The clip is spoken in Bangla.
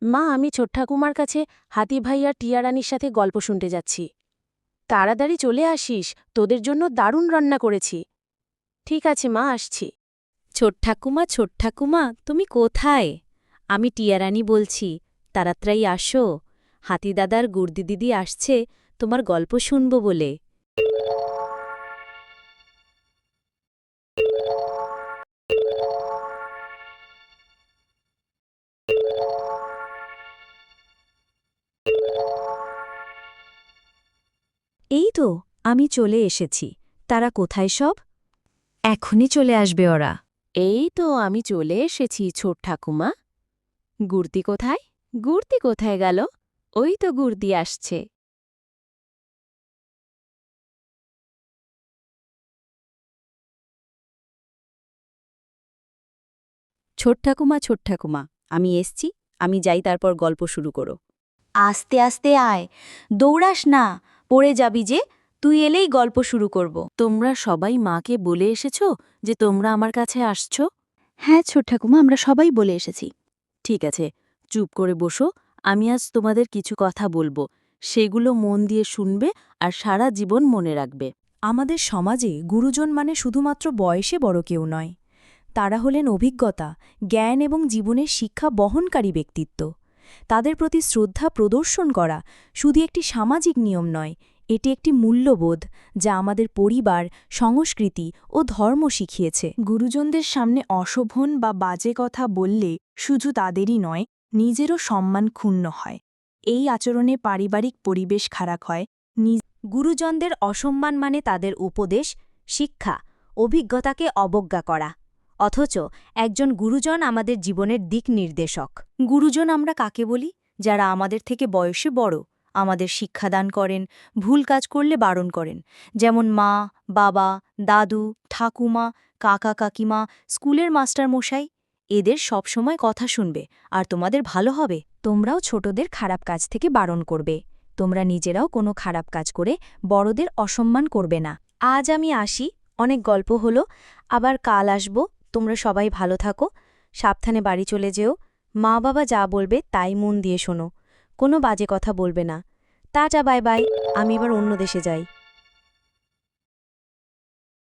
মা, আমি ছোট ঠাকুমার কাছে হাতি ভাই আর টিয়া রানীর সাথে গল্প শুনতে যাচ্ছি। তাড়াতাড়ি চলে আসিস, তোদের জন্য দারুণ রান্না করেছি। ঠিক আছে মা, আসছি। ছোট ঠাকুমা, তুমি কোথায়? আমি টিয়ারানী বলছি, তাড়াতাড়ি আসো। হাতিদাদার গুর্দি দিদি আসছে তোমার গল্প শুনব বলে। এই তো, আমি চলে এসেছি। তারা কোথায় সব? এখনই চলে আসবে ওরা। এই তো আমি চলে এসেছি ছোট ঠাকুমা। গুর্দি কোথায়? গুর্দি কোথায় গেল? ওই তো গুর্দি আসছে। ছোট ঠাকুমা, আমি এসছি। আমি যাই, তারপর গল্প শুরু করো। আস্তে আস্তে আয়, দৌড়াস না, পড়ে যাবি যে। তুই এলেই গল্প শুরু করব। তোমরা সবাই মাকে বলে এসেছো যে তোমরা আমার কাছে আসছো? হ্যাঁ ছোট ঠাকুমা, আমরা সবাই বলে এসেছি। ঠিক আছে, চুপ করে বসো। আমি আজ তোমাদের কিছু কথা বলবো, সেগুলো মন দিয়ে শুনবে আর সারা জীবন মনে রাখবে। আমাদের সমাজে গুরুজন মানে শুধুমাত্র বয়সে বড় কেউ নয়। তারা হলেন অভিজ্ঞতা, জ্ঞান এবং জীবনের শিক্ষা বহনকারী ব্যক্তিত্ব। তাদের প্রতি শ্রদ্ধা প্রদর্শন করা শুধু একটি সামাজিক নিয়ম নয়, এটি একটি মূল্যবোধ যা আমাদের পরিবার, সংস্কৃতি ও ধর্ম শিখিয়েছে। গুরুজনদের সামনে অশোভন বা বাজে কথা বললে শুধু তাদেরই নয়, নিজেরও সম্মান ক্ষুণ্ণ হয়। এই আচরণে পারিবারিক পরিবেশ খারাপ হয়। গুরুজনদের অসম্মান মানে তাদের উপদেশ, শিক্ষা, অভিজ্ঞতাকে অবজ্ঞা করা। অথচ একজন গুরুজন আমাদের জীবনের দিক নির্দেশক। গুরুজন আমরা কাকে বলি? যারা আমাদের থেকে বয়সে বড়, আমাদের শিক্ষাদান করেন, ভুল কাজ করলে বারণ করেন। যেমন মা, বাবা, দাদু, ঠাকুমা, কাকা কাকিমা, স্কুলের মাস্টারমশাই। এদের সবসময় কথা শুনবে আর তোমাদের ভালো হবে। তোমরাও ছোটদের খারাপ কাজ থেকে বারণ করবে। তোমরা নিজেরাও কোনো খারাপ কাজ করে বড়দের অসম্মান করবে না। আজ আমি আসি, অনেক গল্প হলো, আবার কাল আসব। তোমরা সবাই ভালো থাকো, সাবধানে বাড়ি চলে যেও। মা বাবা যা বলবে তাই মন দিয়ে শোনো, কোনো বাজে কথা বলবে না। টাটা, বাই বাই, আমি এবার অন্য দেশে যাই।